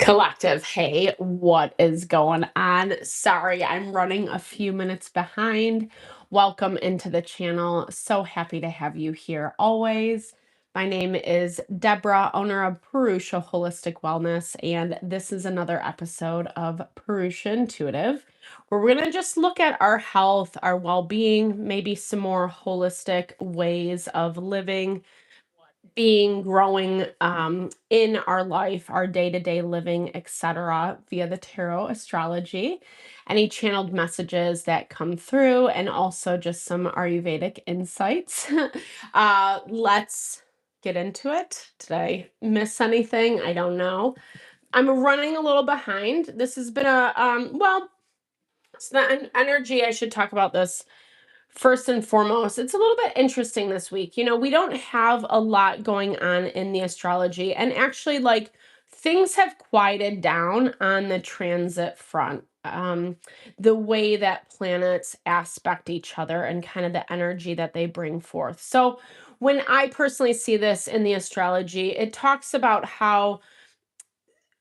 Collective, hey, what is going on? Sorry, I'm running a few minutes behind. Welcome into the channel. So happy to have you here always. My name is Deborah, owner of Purusha Holistic Wellness, and this is another episode of Purusha Intuitive, where we're going to just look at our health, our well-being, maybe some more holistic ways of living, being, growing in our life, our day-to-day living, etc., via the tarot, astrology, any channeled messages that come through, and also just some Ayurvedic insights. Let's get into it. Did I miss anything? I don't know. I'm running a little behind. This has been a well, it's not an energy. I should talk about this. First and foremost, it's a little bit interesting this week. We don't have a lot going on in the astrology, and actually, like, things have quieted down on the transit front. The way that planets aspect each other and kind of the energy that they bring forth. So, when I personally see this in the astrology, it talks about how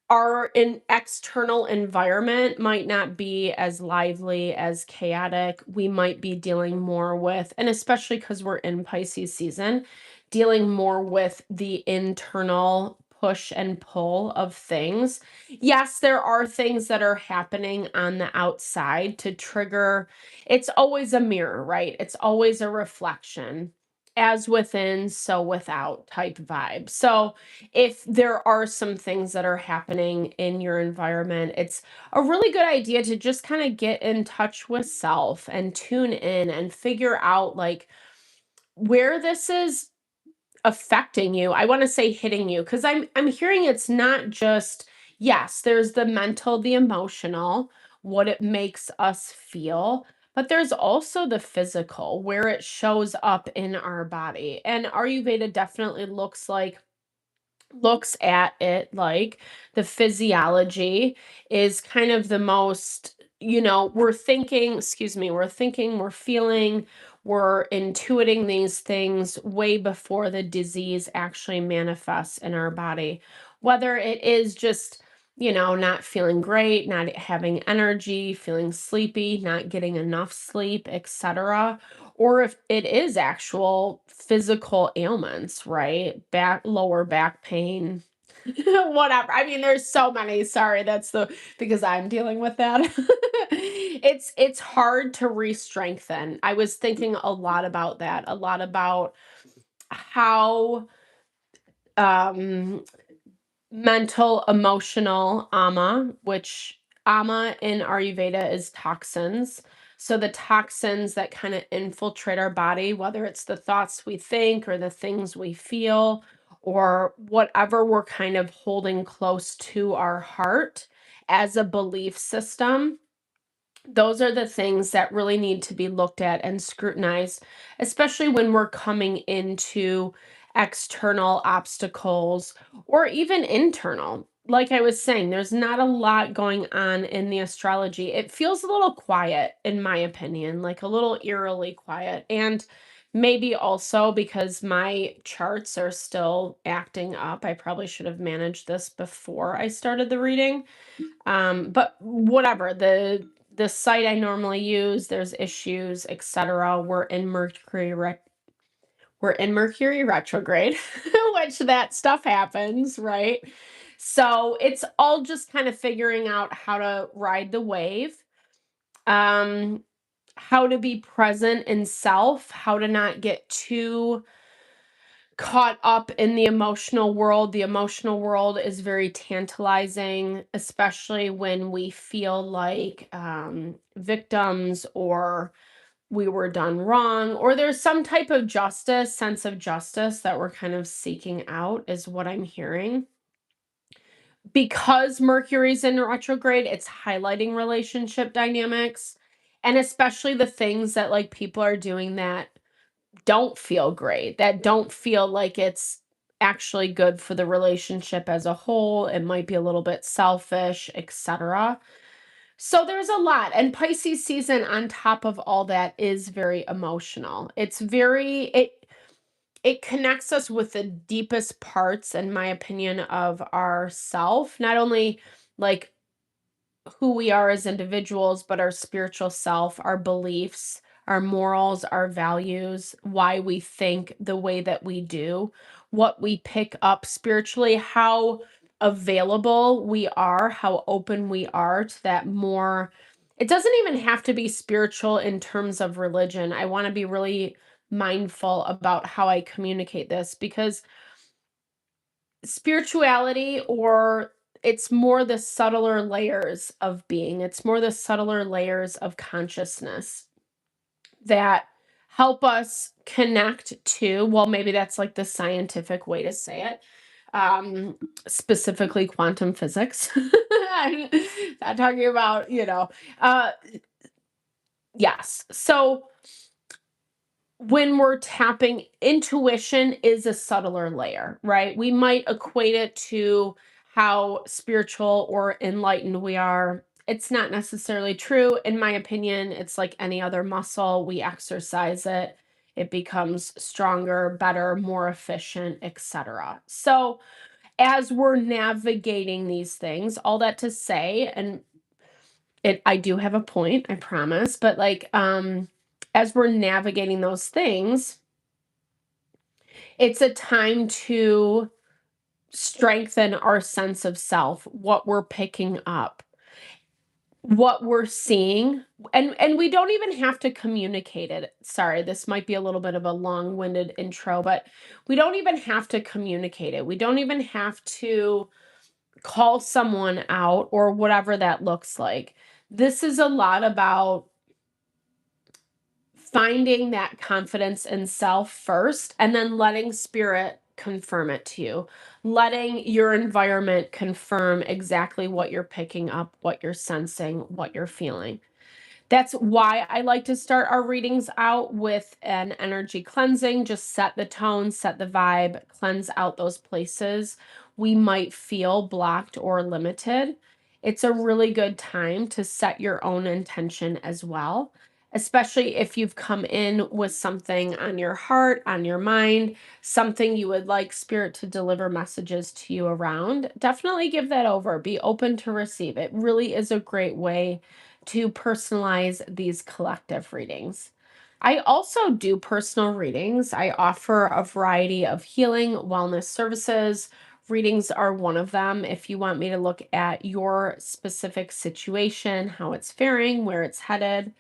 our external environment might not be as lively, as chaotic. We might be dealing more with, and especially because we're in Pisces season, dealing more with the internal push and pull of things. Yes, there are things that are happening on the outside to trigger. It's always a mirror, right? It's always a reflection. As within, so without type vibe. So, if there are some things that are happening in your environment, it's a really good idea to just kind of get in touch with self and tune in and figure out, like, where this is affecting you. I want to say hitting you, because I'm hearing it's not just, yes, there's the mental, the emotional, what it makes us feel, but there's also the physical, where it shows up in our body. And Ayurveda definitely looks at it like the physiology is kind of the most, we're thinking, excuse me, we're thinking, we're feeling, we're intuiting these things way before the disease actually manifests in our body. Whether it is just, not feeling great, not having energy, feeling sleepy, not getting enough sleep, etc., or if it is actual physical ailments, right? Lower back pain, whatever. I mean, there's so many. Sorry, that's the because I'm dealing with that. It's hard to re-strengthen. I was thinking a lot about that, a lot about how um mental, emotional which ama in Ayurveda is toxins. So the toxins that kind of infiltrate our body, whether it's the thoughts we think or the things we feel or whatever we're kind of holding close to our heart as a belief system, those are the things that really need to be looked at and scrutinized, especially when we're coming into external obstacles or even internal. Like I was saying, there's not a lot going on in the astrology. It feels a little quiet, in my opinion, like a little eerily quiet. And maybe also because my charts are still acting up. I probably should have managed this before I started the reading. But whatever, the site I normally use, there's issues, etc. We're in Mercury retrograde, which that stuff happens, right? So it's all just kind of figuring out how to ride the wave, um, how to be present in self, how to not get too caught up in the emotional world. The emotional world is very tantalizing, especially when we feel like victims, or we were done wrong, or there's some type of sense of justice that we're kind of seeking out, is what I'm hearing. Because Mercury's in retrograde, it's highlighting relationship dynamics, and especially the things that, like, people are doing that don't feel great, that don't feel like it's actually good for the relationship as a whole. It might be a little bit selfish, etc. So there's a lot. And Pisces season, on top of all that, is very emotional. it connects us with the deepest parts, in my opinion, of ourself, not only like who we are as individuals, but our spiritual self, our beliefs, our morals, our values, why we think the way that we do, what we pick up spiritually, how available we are, how open we are to that more. It doesn't even have to be spiritual in terms of religion. I want to be really mindful about how I communicate this, because spirituality, or it's more the subtler layers of being, it's more the subtler layers of consciousness that help us connect to, well, maybe that's like the scientific way to say it, specifically quantum physics. I'm not talking about, uh yes. So when we're tapping, intuition is a subtler layer, right? We might equate it to how spiritual or enlightened we are. It's not necessarily true. In my opinion, it's like any other muscle. We exercise it, it becomes stronger, better, more efficient, etc. So as we're navigating these things, all that to say, and I do have a point, I promise, but like as we're navigating those things, it's a time to strengthen our sense of self, what we're picking up, what we're seeing, and we don't even have to communicate it. Sorry, this might be a little bit of a long-winded intro, but we don't even have to communicate it. We don't even have to call someone out or whatever that looks like. This is a lot about finding that confidence in self first, and then letting spirit confirm it to you, letting your environment confirm exactly what you're picking up, what you're sensing, what you're feeling. That's why I like to start our readings out with an energy cleansing. Just set the tone, set the vibe, cleanse out those places we might feel blocked or limited. It's a really good time to set your own intention as well, especially if you've come in with something on your heart, on your mind, something you would like spirit to deliver messages to you around. Definitely give that over. Be open to receive. It really is a great way to personalize these collective readings. I also do personal readings. I offer a variety of healing, wellness services. Readings are one of them. If you want me to look at your specific situation, how it's faring, where it's headed,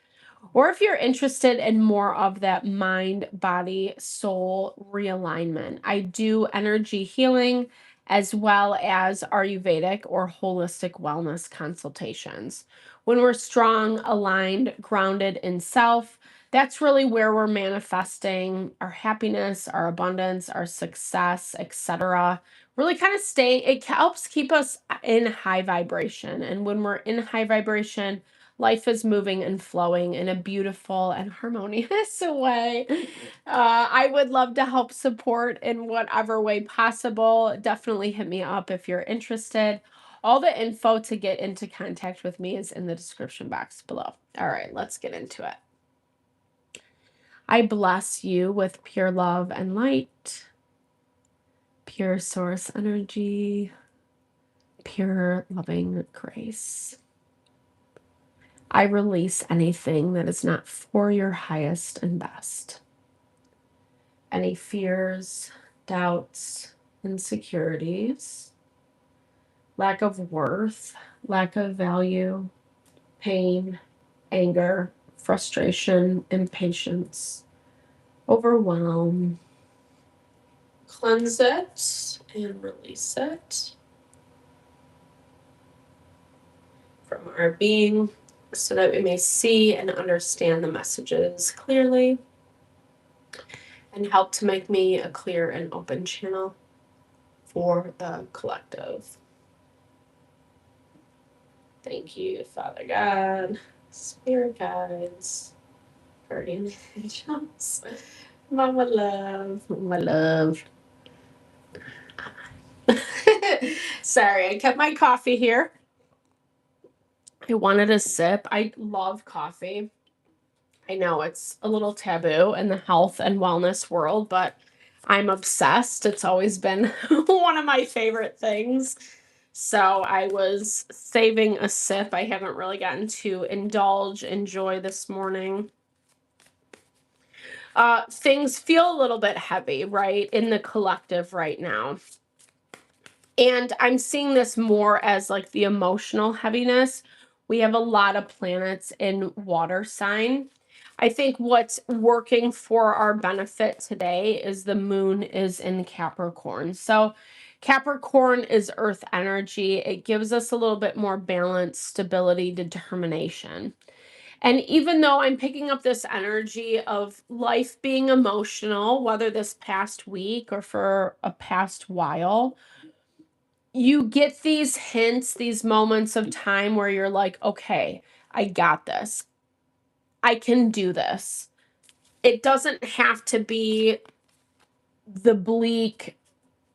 or if you're interested in more of that mind, body, soul realignment, I do energy healing as well as Ayurvedic or holistic wellness consultations. When we're strong, aligned, grounded in self, that's really where we're manifesting our happiness, our abundance, our success, etc. Really kind of it helps keep us in high vibration. And when we're in high vibration, life is moving and flowing in a beautiful and harmonious way. I would love to help support in whatever way possible. Definitely hit me up if you're interested. All the info to get into contact with me is in the description box below. All right, let's get into it. I bless you with pure love and light, pure source energy, pure loving grace. I release anything that is not for your highest and best. Any fears, doubts, insecurities, lack of worth, lack of value, pain, anger, frustration, impatience, overwhelm. Cleanse it and release it from our being so that we may see and understand the messages clearly and help to make me a clear and open channel for the collective. Thank you, Father God, Spirit Guides, Guardian Angels, Mama Love, Mama Love. Sorry, I kept my coffee here. I wanted a sip. I love coffee. I know it's a little taboo in the health and wellness world, but I'm obsessed. It's always been one of my favorite things. So I was saving a sip. I haven't really gotten to enjoy this morning. Things feel a little bit heavy, right, in the collective right now. And I'm seeing this more as like the emotional heaviness. We have a lot of planets in water sign. I think what's working for our benefit today is the moon is in Capricorn. So Capricorn is earth energy. It gives us a little bit more balance, stability, determination. And even though I'm picking up this energy of life being emotional, whether this past week or for a past while, you get these hints, these moments of time where you're like, okay, I got this. I can do this. It doesn't have to be the bleak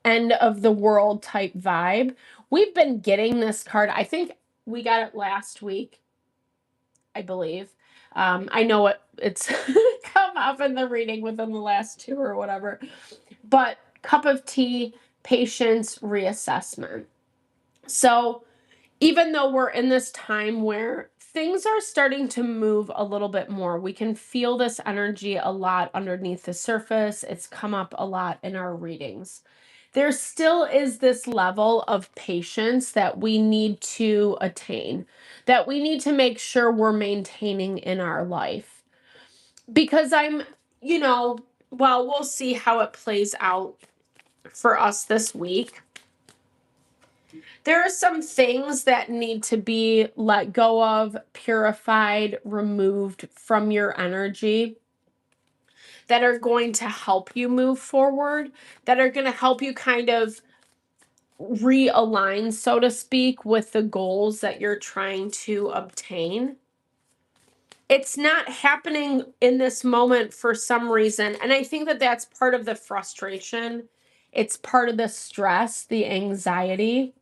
end of the world type vibe. We've been getting this card. I think we got it last week, I believe. I know it's come up in the reading within the last two or whatever. But cup of tea, patience, reassessment. So even though we're in this time where things are starting to move a little bit more, we can feel this energy a lot underneath the surface. It's come up a lot in our readings. There still is this level of patience that we need to attain, that we need to make sure we're maintaining in our life. Because well, we'll see how it plays out for us this week. There are some things that need to be let go of, purified, removed from your energy that are going to help you move forward, that are going to help you kind of realign, so to speak, with the goals that you're trying to obtain. It's not happening in this moment for some reason. And I think that that's part of the frustration. It's part of the stress, the anxiety.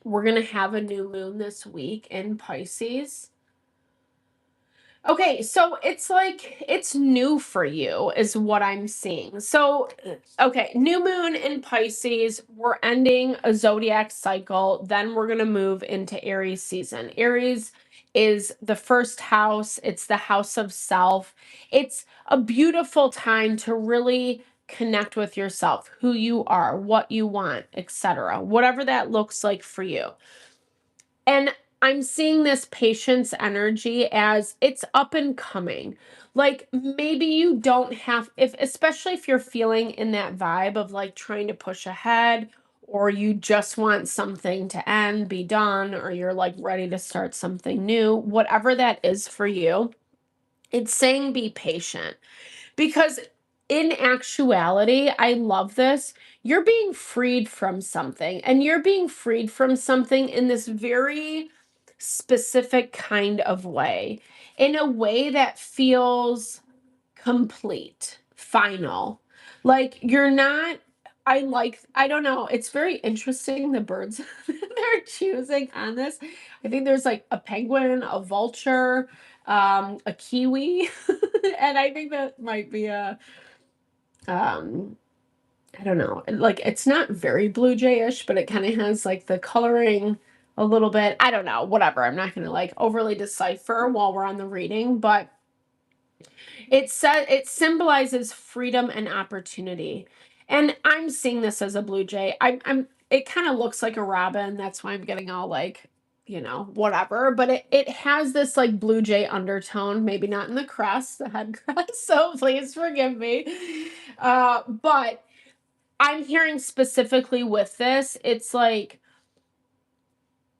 We're going to have a new moon this week in Pisces. Okay, so it's like it's new for you is what I'm seeing. So, okay, new moon in Pisces, we're ending a zodiac cycle, then we're going to move into Aries season. Aries is the first house, it's the house of self. It's a beautiful time to really connect with yourself, who you are, what you want, etc. Whatever that looks like for you. And I'm seeing this patience energy as it's up and coming. Like maybe you don't have, especially if you're feeling in that vibe of like trying to push ahead, or you just want something to end, be done, or you're like ready to start something new, whatever that is for you, it's saying be patient. Because in actuality, I love this. You're being freed from something, and you're being freed from something in this very specific kind of way, in a way that feels complete, final. Like you're not, I don't know, it's very interesting the birds they're choosing on this. I think there's like a penguin, a vulture, a kiwi, and I think that might be a, I don't know, like it's not very blue jay-ish, but it kind of has like the coloring a little bit. I don't know, whatever. I'm not going to like overly decipher while we're on the reading, but it says it symbolizes freedom and opportunity. And I'm seeing this as a blue jay. I'm it kind of looks like a robin. That's why I'm getting all like, whatever. But it has this like blue jay undertone, maybe not in the crest, the head crest. So please forgive me. But I'm hearing specifically with this, it's like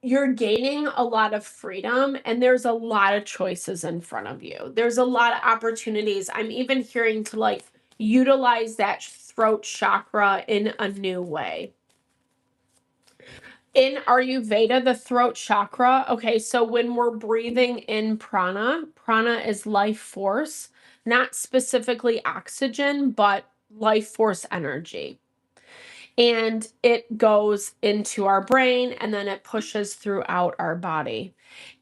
you're gaining a lot of freedom and there's a lot of choices in front of you. There's a lot of opportunities. I'm even hearing to like utilize that throat chakra in a new way. In Ayurveda, the throat chakra, okay, so when we're breathing in prana, prana is life force, not specifically oxygen, but life force energy. And it goes into our brain and then it pushes throughout our body.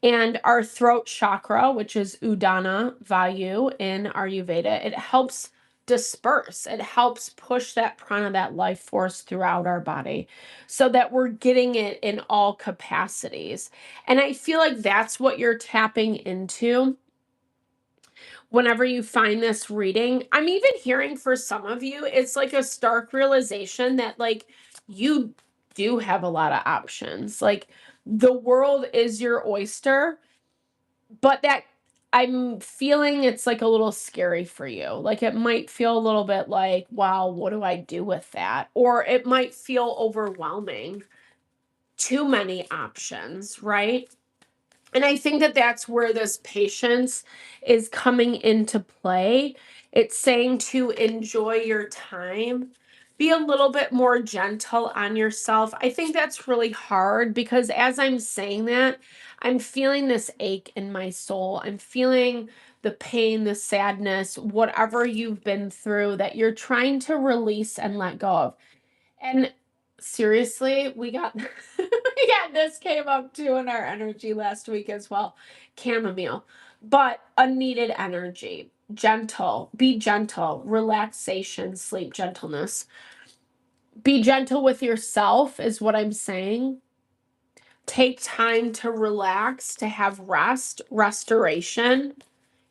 And our throat chakra, which is Udana Vayu in Ayurveda, it helps disperse. It helps push that prana, that life force throughout our body so that we're getting it in all capacities. And I feel like that's what you're tapping into whenever you find this reading. I'm even hearing for some of you, it's like a stark realization that like you do have a lot of options. Like the world is your oyster, but that I'm feeling it's like a little scary for you. Like it might feel a little bit like, wow, what do I do with that? Or it might feel overwhelming. Too many options, right? And I think that that's where this patience is coming into play. It's saying to enjoy your time, be a little bit more gentle on yourself. I think that's really hard because as I'm saying that, I'm feeling this ache in my soul. I'm feeling the pain, the sadness, whatever you've been through that you're trying to release and let go of. And seriously, we got this came up too in our energy last week as well. Chamomile, but a needed energy. Gentle, be gentle, relaxation, sleep, gentleness. Be gentle with yourself is what I'm saying. Take time to relax, to have rest, restoration.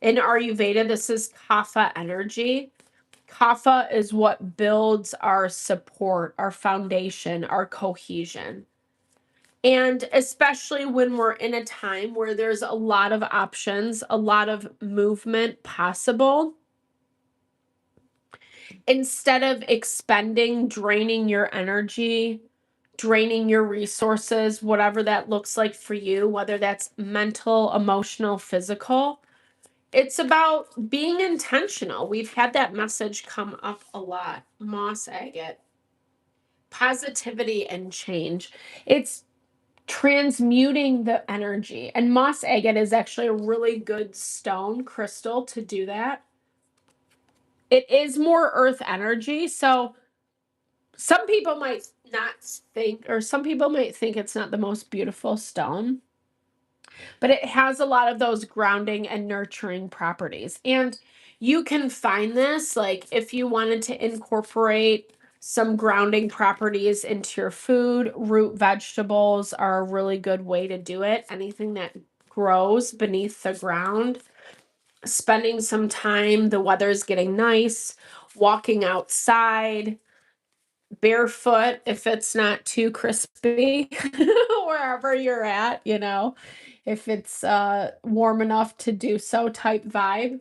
In Ayurveda, this is kapha energy. Kapha is what builds our support, our foundation, our cohesion. And especially when we're in a time where there's a lot of options, a lot of movement possible, instead of expending, draining your energy, draining your resources, whatever that looks like for you, whether that's mental, emotional, physical, it's about being intentional. We've had that message come up a lot. Moss agate, positivity and change. It's transmuting the energy. And moss agate is actually a really good stone crystal to do that. It is more earth energy. So some people might not think, or some people might think it's not the most beautiful stone, but it has a lot of those grounding and nurturing properties. And you can find this, like if you wanted to incorporate some grounding properties into your food, root vegetables are a really good way to do it. Anything that grows beneath the ground, spending some time, the weather's getting nice, walking outside, barefoot if it's not too crispy, wherever you're at, you know, if it's warm enough to do so type vibe.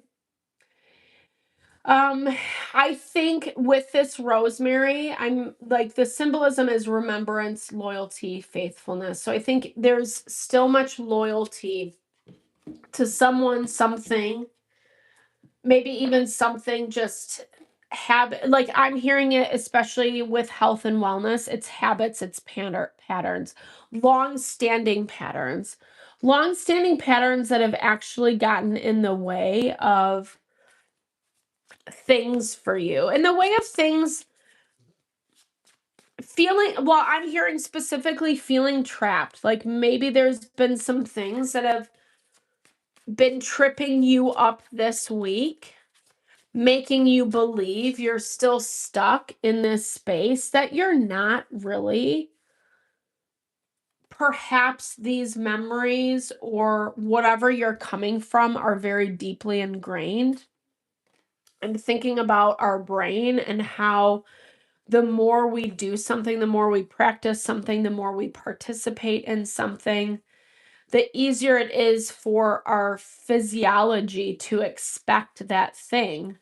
I think with this rosemary, I'm like the symbolism is remembrance, loyalty, faithfulness. So I think there's still much loyalty to someone, something, maybe even something just like I'm hearing it, especially with health and wellness, it's habits, it's patterns, long-standing patterns, long-standing patterns that have actually gotten in the way of things for you, in the way of things feeling, well, I'm hearing specifically feeling trapped. Like maybe there's been some things that have been tripping you up this week, making you believe you're still stuck in this space that you're not really. Perhaps these memories or whatever you're coming from are very deeply ingrained. I'm thinking about our brain and how the more we do something, the more we practice something, the more we participate in something, the easier it is for our physiology to expect that thing.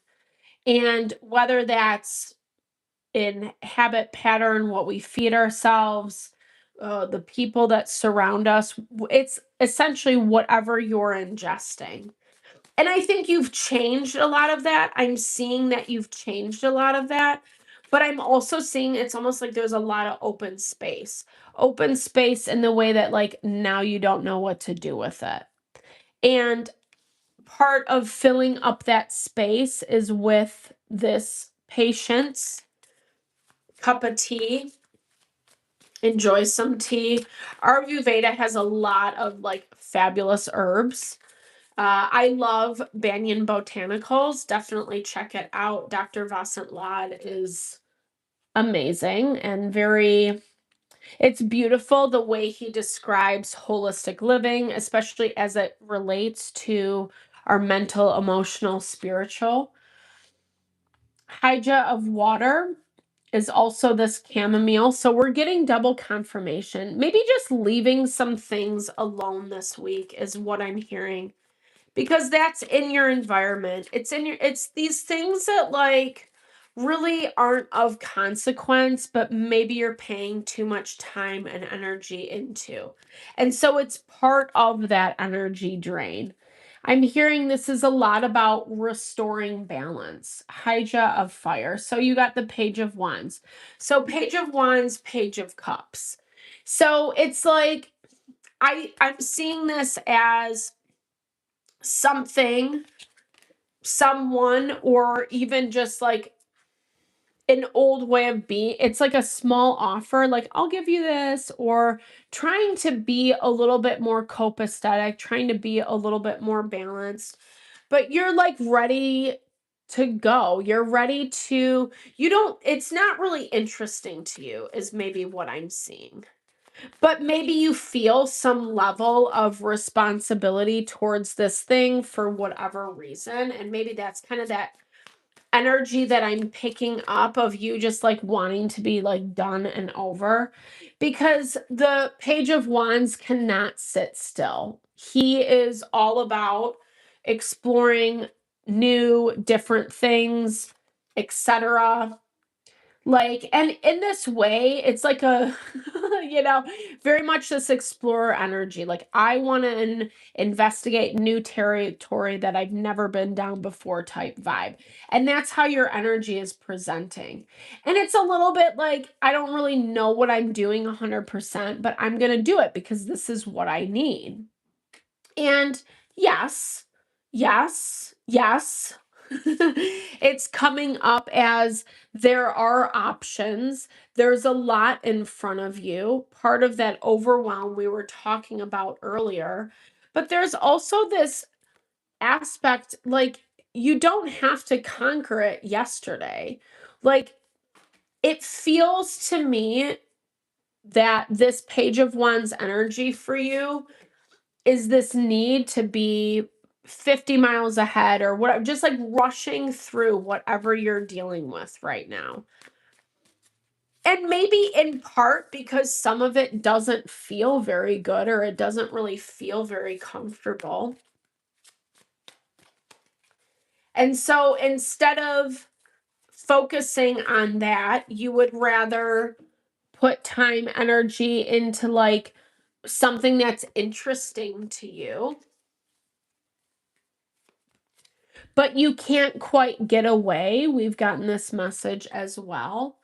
And whether that's in habit pattern, what we feed ourselves, the people that surround us, it's essentially whatever you're ingesting. And I think you've changed a lot of that. I'm seeing that you've changed a lot of that, but I'm also seeing it's almost like there's a lot of open space in the way that like now you don't know what to do with it. And part of filling up that space is with this patience, cup of tea, enjoy some tea. Ayurveda has a lot of like fabulous herbs. I love Banyan Botanicals. Definitely check it out. Dr. Vasant Lad is amazing and it's beautiful the way he describes holistic living, especially as it relates to our mental, emotional, spiritual. Hija of Water is also this chamomile. So we're getting double confirmation. Maybe just leaving some things alone this week is what I'm hearing, because that's in your environment. It's these things that like really aren't of consequence, but maybe you're paying too much time and energy into. And so it's part of that energy drain. I'm hearing this is a lot about restoring balance. Hija of Fire. So you got the Page of Wands. So Page of Wands, Page of Cups. So it's like I'm seeing this as something, someone, or even just like an old way of being. It's like a small offer, like I'll give you this, or trying to be a little bit more copacetic, trying to be a little bit more balanced. But you're like ready to go. You're ready to, it's not really interesting to you, is maybe what I'm seeing. But maybe you feel some level of responsibility towards this thing for whatever reason. And maybe that's kind of that energy that I'm picking up of you just like wanting to be like done and over, because the Page of Wands cannot sit still. He is all about exploring new, different things, etc. Like, and in this way, it's like a, very much this explorer energy. Like, I want to investigate new territory that I've never been down before type vibe. And that's how your energy is presenting. And it's a little bit like, I don't really know what I'm doing 100%, but I'm going to do it because this is what I need. And yes, yes, yes. It's coming up as there are options. There's a lot in front of you. Part of that overwhelm we were talking about earlier. But there's also this aspect, like, you don't have to conquer it yesterday. Like, it feels to me that this Page of Wands energy for you is this need to be 50 miles ahead or whatever, just like rushing through whatever you're dealing with right now. And maybe in part because some of it doesn't feel very good, or it doesn't really feel very comfortable. And so instead of focusing on that, you would rather put time, energy into like something that's interesting to you. But you can't quite get away. We've gotten this message as well.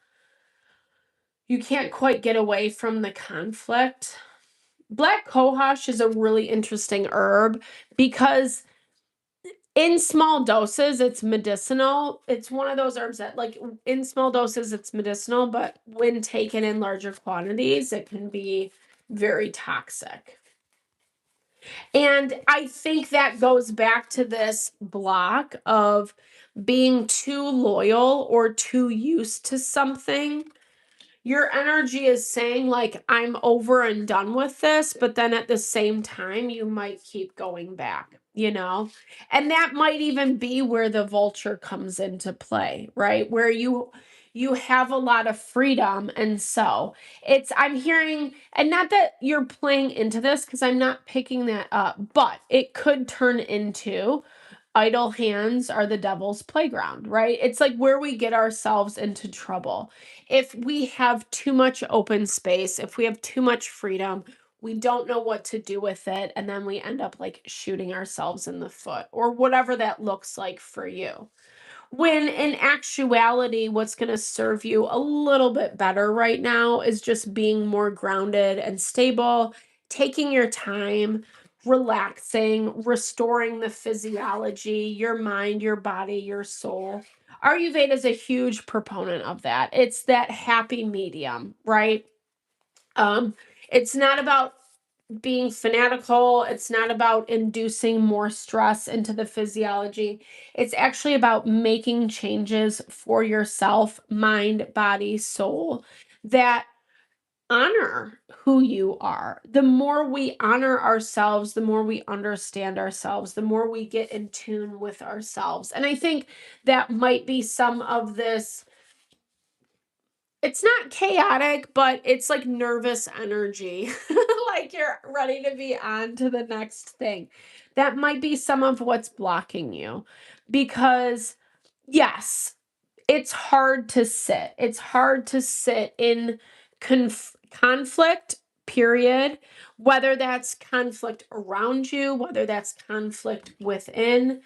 You can't quite get away from the conflict. Black cohosh is a really interesting herb because in small doses, it's medicinal. It's one of those herbs that, like, in small doses, it's medicinal, but when taken in larger quantities, it can be very toxic. And I think that goes back to this block of being too loyal or too used to something. Your energy is saying, like, I'm over and done with this, but then at the same time, you might keep going back, And that might even be where the vulture comes into play, right? Where you have a lot of freedom. And so I'm hearing, and not that you're playing into this because I'm not picking that up, but it could turn into idle hands are the devil's playground, right? It's like where we get ourselves into trouble. If we have too much open space, if we have too much freedom, we don't know what to do with it. And then we end up like shooting ourselves in the foot, or whatever that looks like for you. When in actuality, what's going to serve you a little bit better right now is just being more grounded and stable, taking your time, relaxing, restoring the physiology, your mind, your body, your soul. Ayurveda is a huge proponent of that. It's that happy medium, right? It's not about being fanatical. It's not about inducing more stress into the physiology. It's actually about making changes for yourself, mind, body, soul, that honor who you are. The more we honor ourselves, the more we understand ourselves, the more we get in tune with ourselves. And I think that might be some of this. It's not chaotic, but it's like nervous energy. Like you're ready to be on to the next thing. That might be some of what's blocking you. Because, yes, it's hard to sit. It's hard to sit in conflict, period. Whether that's conflict around you, whether that's conflict within.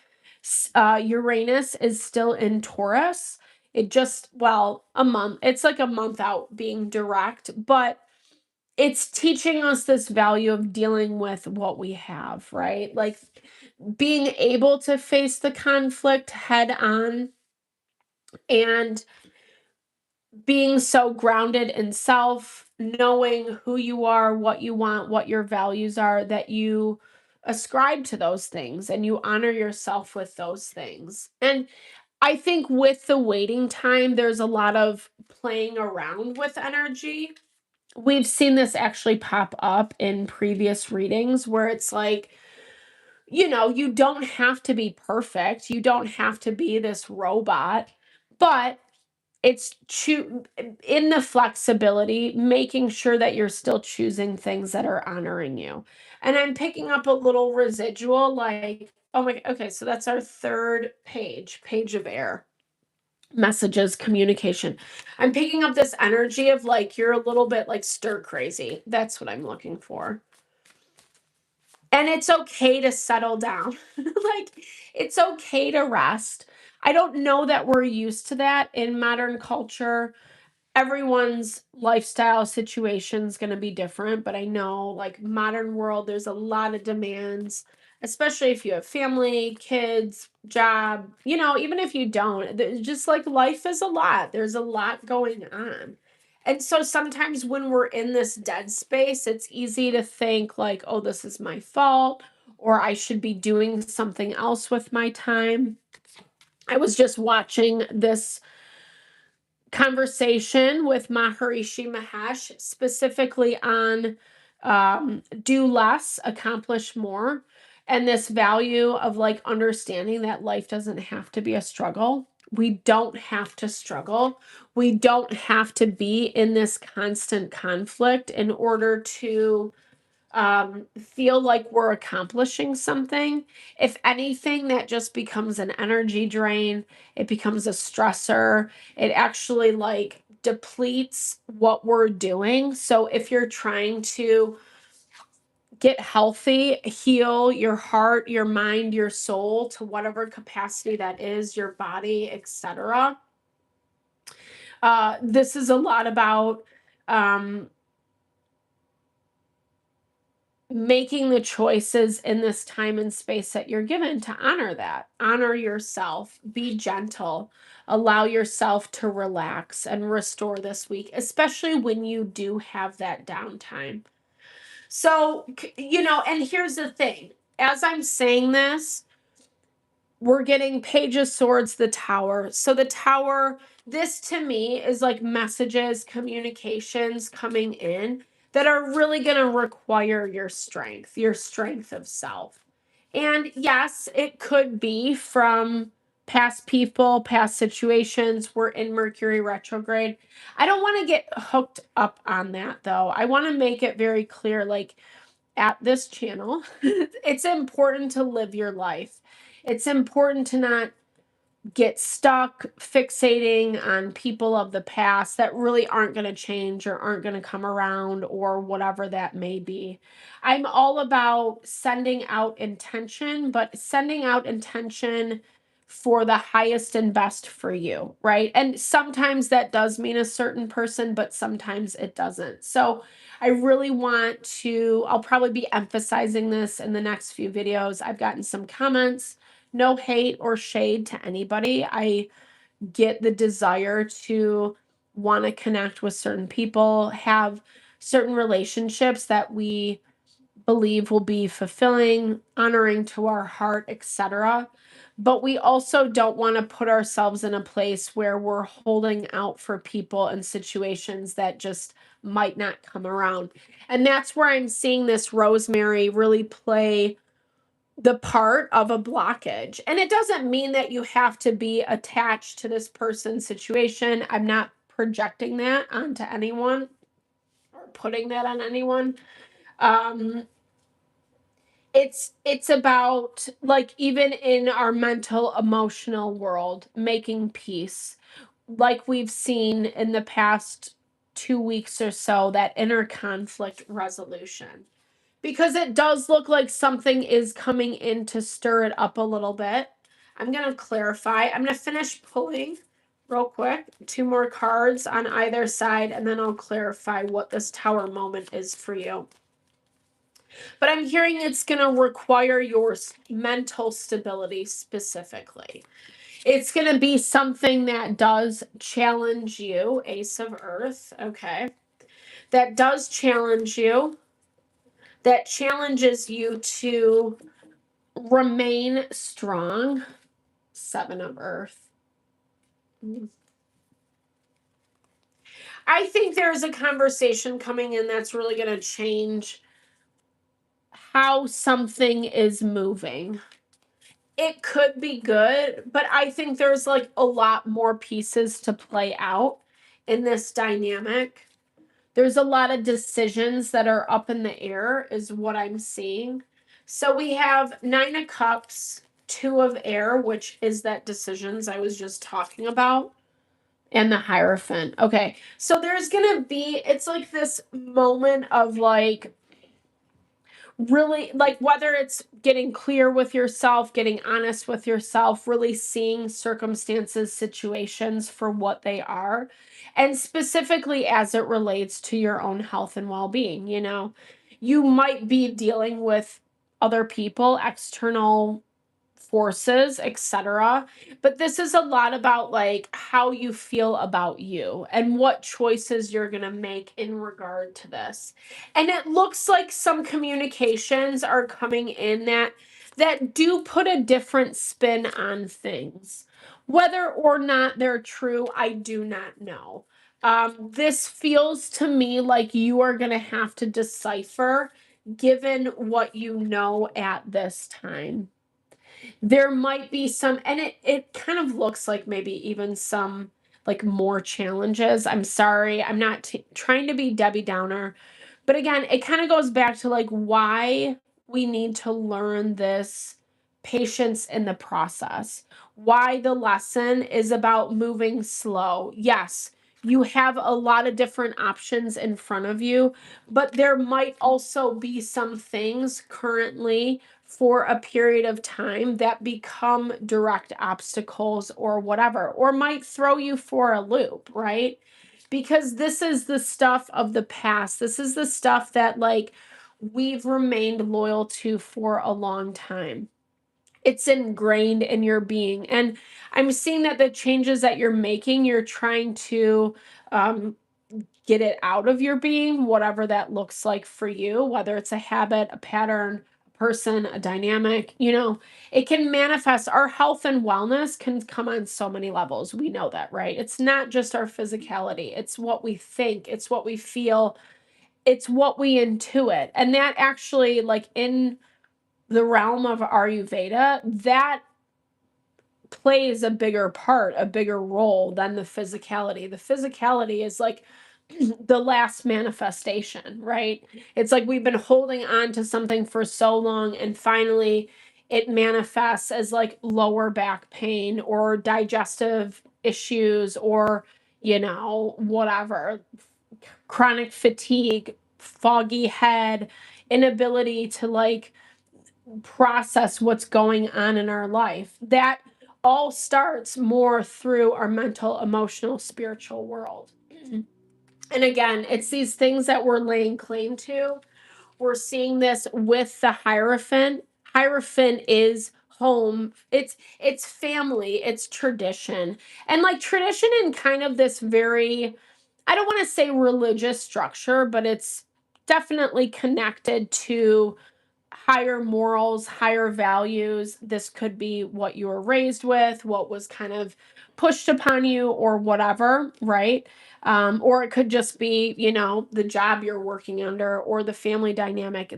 Uranus is still in Taurus. It just, well, a month. It's like a month out being direct, but it's teaching us this value of dealing with what we have, right? Like being able to face the conflict head on and being so grounded in self, knowing who you are, what you want, what your values are, that you ascribe to those things and you honor yourself with those things. And I think with the waiting time, there's a lot of playing around with energy. We've seen this actually pop up in previous readings where it's like, you don't have to be perfect. You don't have to be this robot, but it's in the flexibility, making sure that you're still choosing things that are honoring you. And I'm picking up a little residual, like, oh my, okay, so that's our third page of air. Messages, communication. I'm picking up this energy of like you're a little bit like stir crazy. That's what I'm looking for. And it's okay to settle down. Like it's okay to rest. I don't know that we're used to that in modern culture. Everyone's lifestyle situation is going to be different, but I know like modern world, there's a lot of demands, especially if you have family, kids, job, even if you don't, just like life is a lot. There's a lot going on. And so sometimes when we're in this dead space, it's easy to think like, oh, this is my fault, or I should be doing something else with my time. I was just watching this conversation with Maharishi Mahesh specifically on do less, accomplish more, and this value of like understanding that life doesn't have to be a struggle. We don't have to struggle. We don't have to be in this constant conflict in order to feel like we're accomplishing something. If anything, that just becomes an energy drain. It becomes a stressor. It actually like depletes what we're doing. So if you're trying to get healthy, heal your heart, your mind, your soul to whatever capacity that is, your body, etc. This is a lot about making the choices in this time and space that you're given to honor that. Honor yourself, be gentle, allow yourself to relax and restore this week, especially when you do have that downtime. So, and here's the thing, as I'm saying this, we're getting Page of Swords, the Tower. So the Tower, this to me is like messages, communications coming in that are really going to require your strength of self. And yes, it could be from past people, past situations. We're in Mercury retrograde. I don't want to get hooked up on that though. I want to make it very clear, like at this channel, it's important to live your life. It's important to not get stuck fixating on people of the past that really aren't going to change or aren't going to come around or whatever that may be. I'm all about sending out intention, but sending out intention for the highest and best for you, right? And sometimes that does mean a certain person, but sometimes it doesn't. So I really want to, I'll probably be emphasizing this in the next few videos. I've gotten some comments. No hate or shade to anybody. I get the desire to want to connect with certain people, have certain relationships that we believe will be fulfilling, honoring to our heart, etc. But we also don't want to put ourselves in a place where we're holding out for people and situations that just might not come around. And that's where I'm seeing this rosemary really play the part of a blockage. And it doesn't mean that you have to be attached to this person's situation. I'm not projecting that onto anyone or putting that on anyone. It's about, like, even in our mental emotional world, making peace, like we've seen in the past 2 weeks or so, that inner conflict resolution, because it does look like something is coming in to stir it up a little bit. I'm going to clarify. I'm going to finish pulling real quick 2 more cards on either side, and then I'll clarify what this Tower moment is for you. But I'm hearing it's going to require your mental stability specifically. It's going to be something that does challenge you, Ace of Earth, okay? That does challenge you. That challenges you to remain strong. 7 of Earth. I think there's a conversation coming in that's really going to change how something is moving. It could be good, but I think there's like a lot more pieces to play out in this dynamic. There's a lot of decisions that are up in the air is what I'm seeing. So we have 9 of Cups, 2 of Air, which is that decisions I was just talking about, and the Hierophant. Okay, so there's going to be, it's like this moment of like, really, like, whether it's getting clear with yourself, getting honest with yourself, really seeing circumstances, situations for what they are, and specifically as it relates to your own health and well-being. You know, you might be dealing with other people, external forces, etc. But this is a lot about like how you feel about you and what choices you're going to make in regard to this. And it looks like some communications are coming in that do put a different spin on things. Whether or not they're true, I do not know. This feels to me like you are going to have to decipher given what you know at this time. There might be some, and it kind of looks like maybe even some like more challenges. I'm sorry, I'm not trying to be Debbie Downer, but again, it kind of goes back to like why we need to learn this patience in the process. Why the lesson is about moving slow. Yes, you have a lot of different options in front of you, but there might also be some things currently for a period of time that become direct obstacles or whatever, or might throw you for a loop, right? Because this is the stuff of the past. This is the stuff that like we've remained loyal to for a long time. It's ingrained in your being. And I'm seeing that the changes that you're making, you're trying to get it out of your being, whatever that looks like for you, whether it's a habit, a pattern, a person, a dynamic, you know, it can manifest. Our health and wellness can come on so many levels. We know that, right? It's not just our physicality. It's what we think. It's what we feel. It's what we intuit. And that actually, like in the realm of Ayurveda, that plays a bigger part, a bigger role than the physicality. The physicality is like the last manifestation, right? It's like we've been holding on to something for so long, and finally it manifests as like lower back pain or digestive issues or, you know, whatever, chronic fatigue, foggy head, inability to like process what's going on in our life. That all starts more through our mental, emotional, spiritual world. And again, it's these things that we're laying claim to. We're seeing this with the Hierophant. Hierophant is home. It's family, it's tradition. And like tradition in kind of this very, I don't want to say religious structure, but it's definitely connected to higher morals, higher values. This could be what you were raised with, what was kind of pushed upon you, or whatever, right? Or it could just be, the job you're working under or the family dynamic.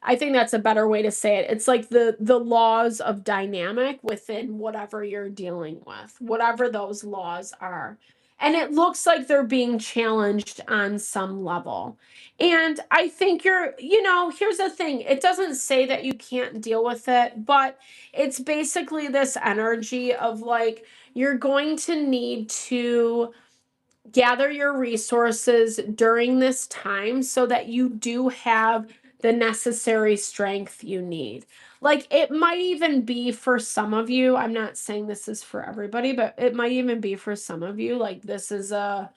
I think that's a better way to say it. It's like the laws of dynamic within whatever you're dealing with, whatever those laws are. And it looks like they're being challenged on some level. And I think here's the thing. It doesn't say that you can't deal with it, but it's basically this energy of like, you're going to need to gather your resources during this time so that you do have the necessary strength you need. Like, it might even be for some of you, I'm not saying this is for everybody, but it might even be for some of you, like, this is a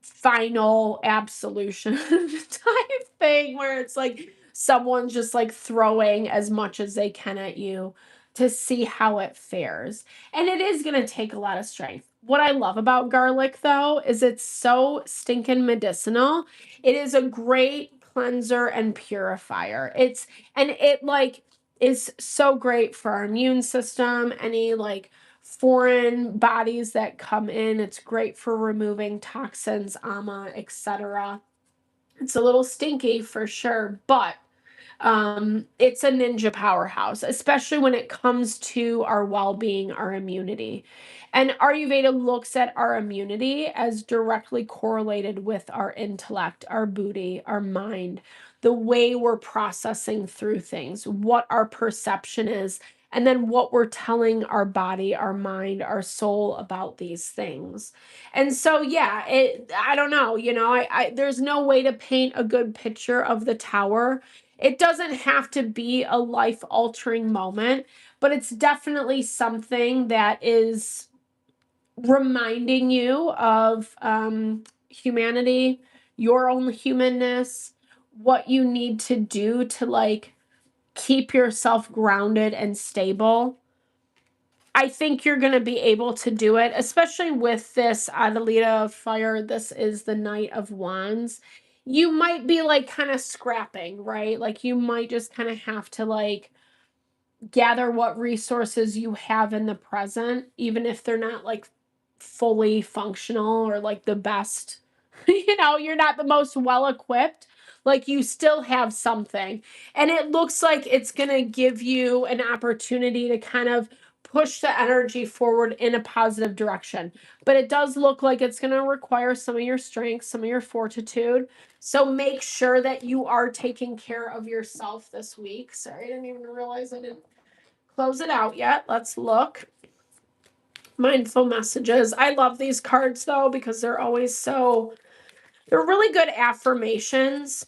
final absolution type thing where it's like someone's just like throwing as much as they can at you to see how it fares. And it is going to take a lot of strength. What I love about garlic though is it's so stinking medicinal. It is a great cleanser and purifier. It like is so great for our immune system, any like foreign bodies that come in. It's great for removing toxins, etc. It's a little stinky for sure, but it's a ninja powerhouse, especially when it comes to our well-being, our immunity. And Ayurveda looks at our immunity as directly correlated with our intellect, our buddhi, our mind, the way we're processing through things, what our perception is, and then what we're telling our body, our mind, our soul about these things. And so, yeah, I don't know, there's no way to paint a good picture of the tower. It doesn't have to be a life altering moment, but it's definitely something that is reminding you of humanity, your own humanness, what you need to do to like keep yourself grounded and stable. I think you're going to be able to do it, especially with this Adalita of Fire. This is the Knight of Wands. You might be like kind of scrapping, right? Like you might just kind of have to like gather what resources you have in the present, even if they're not like fully functional or like the best. You're not the most well equipped. Like you still have something. And it looks like it's going to give you an opportunity to kind of push the energy forward in a positive direction. But it does look like it's going to require some of your strength, some of your fortitude. So make sure that you are taking care of yourself this week. Sorry, I didn't even realize I didn't close it out yet. Let's look. Mindful Messages. I love these cards though because they're really good affirmations.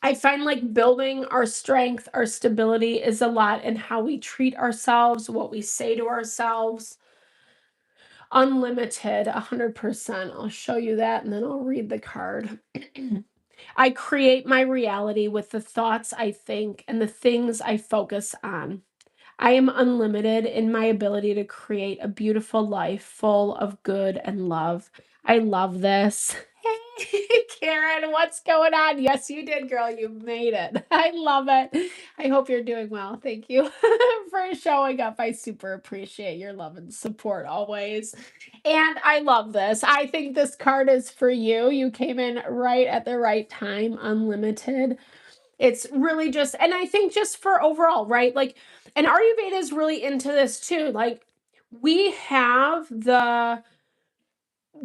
I find like building our strength, our stability is a lot in how we treat ourselves, what we say to ourselves. Unlimited, 100%. I'll show you that and then I'll read the card. I create my reality with the thoughts I think and the things I focus on. I am unlimited in my ability to create a beautiful life full of good and love. I love this. Hey, Karen, what's going on? Yes, you did, girl. You made it. I love it. I hope you're doing well. Thank you for showing up. I super appreciate your love and support always. And I love this. I think this card is for you. You came in right at the right time, unlimited. It's really just, and I think just for overall, right? Like, and Ayurveda is really into this too. Like, we have the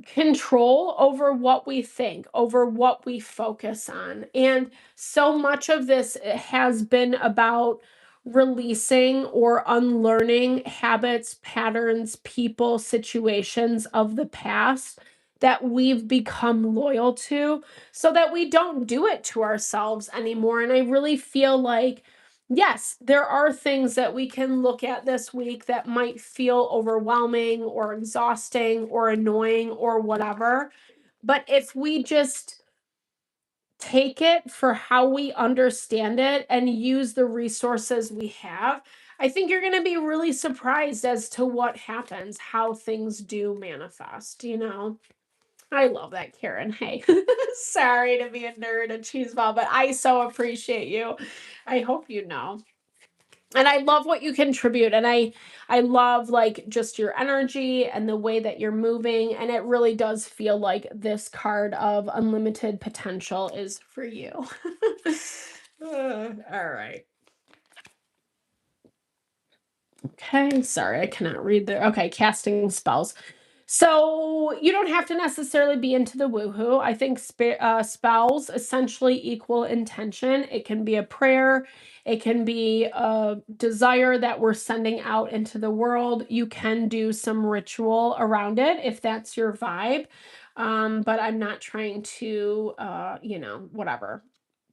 control over what we think, over what we focus on. And so much of this has been about releasing or unlearning habits, patterns, people, situations of the past that we've become loyal to so that we don't do it to ourselves anymore. And I really feel like, yes, there are things that we can look at this week that might feel overwhelming or exhausting or annoying or whatever. But if we just take it for how we understand it and use the resources we have, I think you're going to be really surprised as to what happens, how things do manifest. I love that, Karen. Hey, sorry to be a nerd and cheeseball, but I so appreciate you. I hope you know. And I love what you contribute, and I love like just your energy and the way that you're moving, and it really does feel like this card of unlimited potential is for you. All right. Okay, sorry, I cannot read there. Okay, casting spells. So you don't have to necessarily be into the woohoo. I think spells essentially equal intention. It can be a prayer, it can be a desire that we're sending out into the world. You can do some ritual around it if that's your vibe. But I'm not trying to, whatever,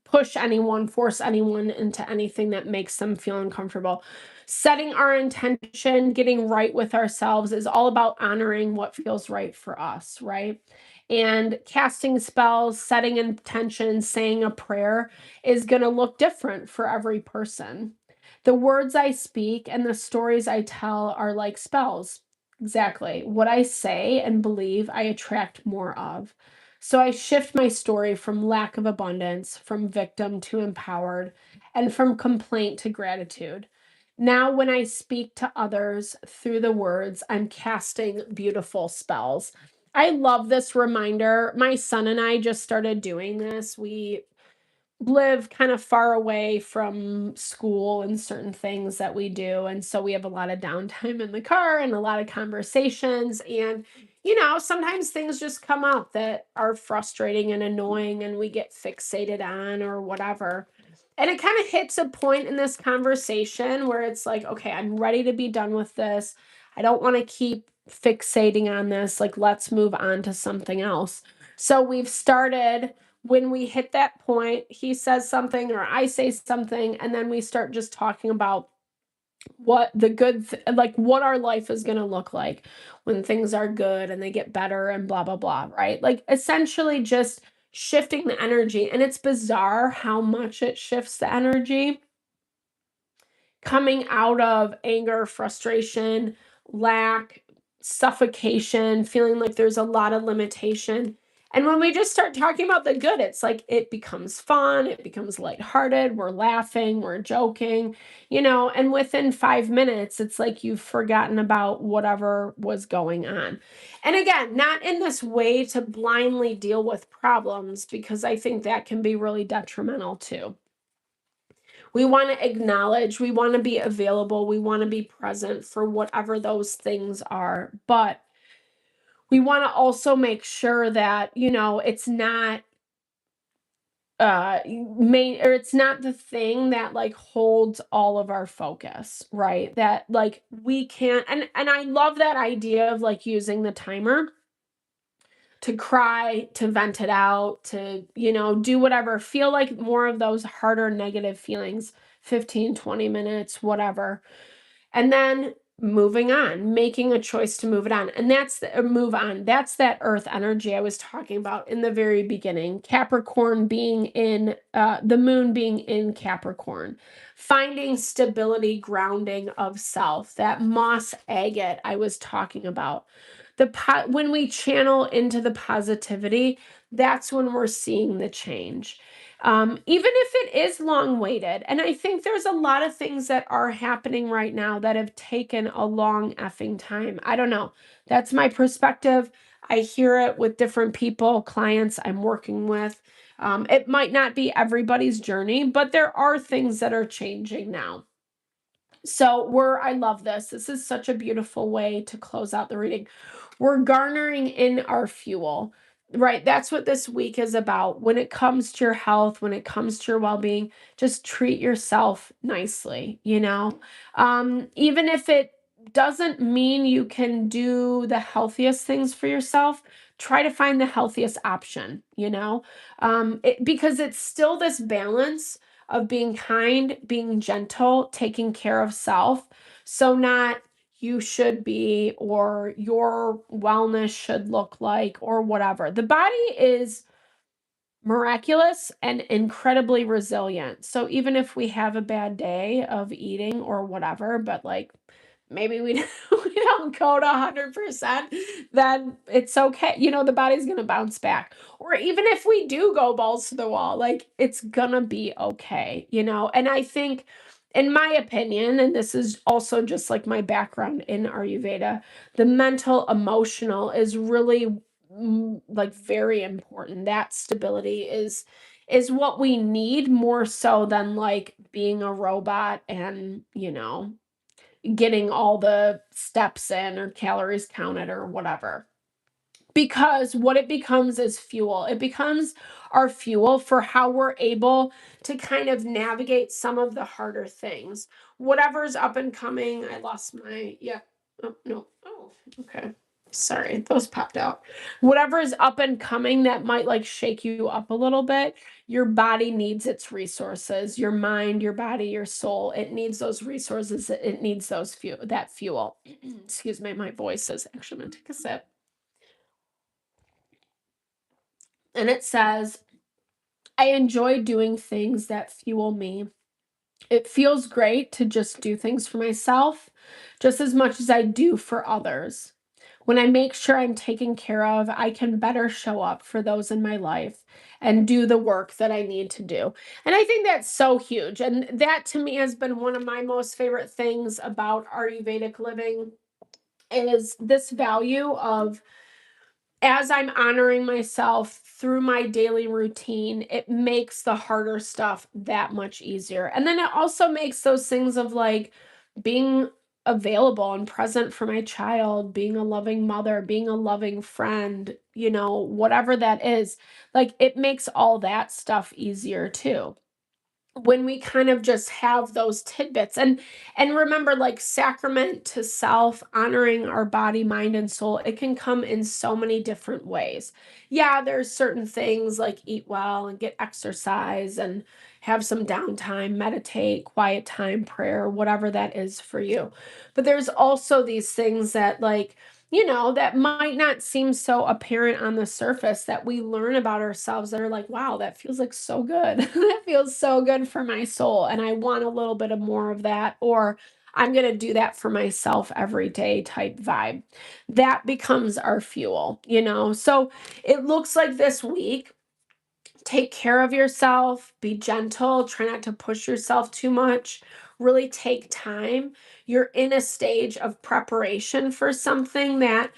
push anyone, force anyone into anything that makes them feel uncomfortable. Setting our intention, getting right with ourselves is all about honoring what feels right for us, right? And casting spells, setting intentions, saying a prayer is going to look different for every person. The words I speak and the stories I tell are like spells. Exactly. What I say and believe, I attract more of. So I shift my story from lack of abundance, from victim to empowered, and from complaint to gratitude. Now, when I speak to others through the words, I'm casting beautiful spells. I love this reminder. My son and I just started doing this. We live kind of far away from school and certain things that we do. And so we have a lot of downtime in the car and a lot of conversations. And, sometimes things just come up that are frustrating and annoying and we get fixated on or whatever. And it kind of hits a point in this conversation where it's like, okay, I'm ready to be done with this. I don't want to keep fixating on this. Like, let's move on to something else. So we've started when we hit that point, he says something or I say something, and then we start just talking about what the like what our life is going to look like when things are good and they get better and blah, blah, blah, right? Like essentially just shifting the energy. And it's bizarre how much it shifts the energy coming out of anger, frustration, lack, suffocation, feeling like there's a lot of limitation. And when we just start talking about the good, it's like it becomes fun, it becomes lighthearted, we're laughing, we're joking, and within 5 minutes, it's like you've forgotten about whatever was going on. And again, not in this way to blindly deal with problems, because I think that can be really detrimental too. We want to acknowledge, we want to be available, we want to be present for whatever those things are. But we want to also make sure that, it's not main, or it's not the thing that like holds all of our focus, right? That like we can't, and I love that idea of like using the timer to cry, to vent it out, to, do whatever, feel like more of those harder negative feelings, 15, 20 minutes, whatever. And then moving on, making a choice to move it on. And that's move on. That's that earth energy I was talking about in the very beginning. Capricorn being in the moon being in Capricorn, finding stability, grounding of self, that moss agate I was talking about. When we channel into the positivity, that's when we're seeing the change. Even if it is long waited. And I think there's a lot of things that are happening right now that have taken a long effing time. I don't know. That's my perspective. I hear it with different people, clients I'm working with. It might not be everybody's journey, but there are things that are changing now. So I love this. This is such a beautiful way to close out the reading. We're garnering in our fuel, right? That's what this week is about. When it comes to your health, when it comes to your well-being, just treat yourself nicely, even if it doesn't mean you can do the healthiest things for yourself, try to find the healthiest option, because it's still this balance of being kind, being gentle, taking care of self. So not you should be, or your wellness should look like, or whatever. The body is miraculous and incredibly resilient. So even if we have a bad day of eating or whatever, but like maybe we we don't go to 100%, then it's okay. The body's going to bounce back. Or even if we do go balls to the wall, like it's going to be okay. And I think, in my opinion, and this is also just like my background in Ayurveda, the mental emotional is really like very important. That stability is what we need more so than like being a robot and getting all the steps in or calories counted or whatever. Because what it becomes is fuel. It becomes our fuel for how we're able to kind of navigate some of the harder things. Whatever's up and coming. I lost my, yeah. Oh, no. Oh, okay. Sorry, those popped out. Whatever is up and coming that might like shake you up a little bit, your body needs its resources. Your mind, your body, your soul, it needs those resources. It needs that fuel. Excuse me, my voice is actually going to take a sip. And it says, I enjoy doing things that fuel me. It feels great to just do things for myself, just as much as I do for others. When I make sure I'm taken care of, I can better show up for those in my life and do the work that I need to do. And I think that's so huge. And that to me has been one of my most favorite things about Ayurvedic living is this value of, as I'm honoring myself through my daily routine, it makes the harder stuff that much easier. And then it also makes those things of like being available and present for my child, being a loving mother, being a loving friend, whatever that is, like it makes all that stuff easier too when we kind of just have those tidbits. And remember, like sacrament to self, honoring our body, mind, and soul, it can come in so many different ways. Yeah, there's certain things like eat well and get exercise and have some downtime, meditate, quiet time, prayer, whatever that is for you. But there's also these things that like that might not seem so apparent on the surface that we learn about ourselves that are like, wow, that feels like so good. That feels so good for my soul. And I want a little bit of more of that. Or I'm going to do that for myself every day type vibe. That becomes our fuel. So it looks like this week, take care of yourself, be gentle, try not to push yourself too much, really take time. You're in a stage of preparation for something that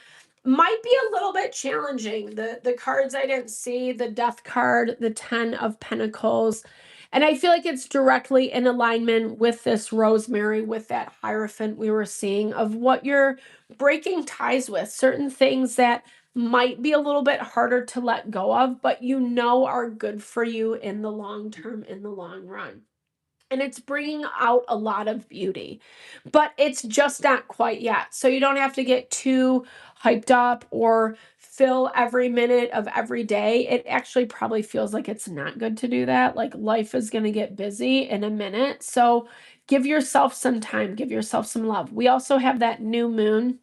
might be a little bit challenging. The cards I didn't see, the Death card, the 10 of Pentacles, and I feel like it's directly in alignment with this Rosemary, with that Hierophant we were seeing of what you're breaking ties with, certain things that might be a little bit harder to let go of, but are good for you in the long term, in the long run. And it's bringing out a lot of beauty, but it's just not quite yet. So you don't have to get too hyped up or fill every minute of every day. It actually probably feels like it's not good to do that. Like life is going to get busy in a minute. So give yourself some time, give yourself some love. We also have that new moon,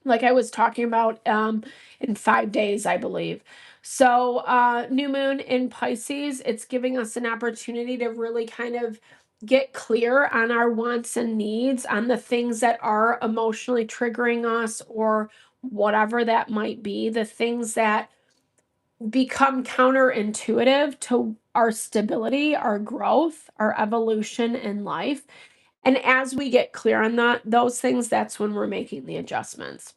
like I was talking about, in 5 days, I believe. So, new moon in Pisces, it's giving us an opportunity to really kind of get clear on our wants and needs, on the things that are emotionally triggering us, or whatever that might be, the things that become counterintuitive to our stability, our growth, our evolution in life. And as we get clear on those things, that's when we're making the adjustments.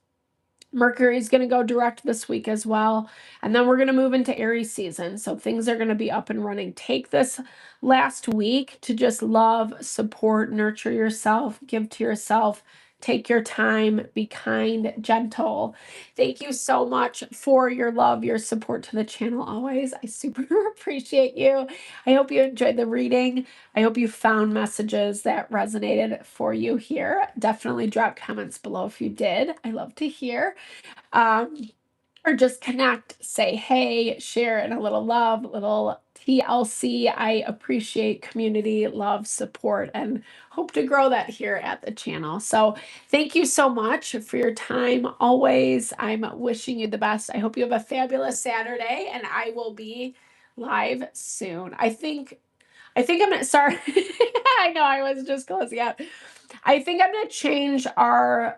Mercury is going to go direct this week as well. And then we're going to move into Aries season. So things are going to be up and running. Take this last week to just love, support, nurture yourself, give to yourself. Take your time, be kind, gentle. Thank you so much for your love, your support to the channel always. I super appreciate you. I hope you enjoyed the reading. I hope you found messages that resonated for you here. Definitely drop comments below if you did. I love to hear. Um, or just connect, say hey, share, and a little love, little TLC. I appreciate community, love, support, and hope to grow that here at the channel. So thank you so much for your time. Always, I'm wishing you the best. I hope you have a fabulous Saturday, and I will be live soon. I think I think I'm gonna, sorry. I know I was just closing out. I think I'm gonna change our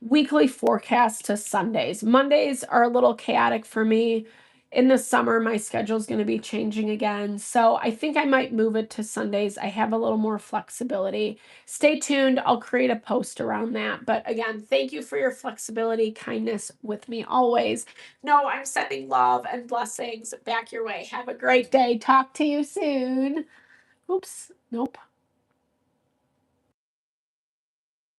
weekly forecast to Sundays. Mondays are a little chaotic for me. In the summer, my schedule is going to be changing again. So I think I might move it to Sundays. I have a little more flexibility. Stay tuned. I'll create a post around that. But again, thank you for your flexibility, kindness with me always. No, I'm sending love and blessings back your way. Have a great day. Talk to you soon. Oops. Nope.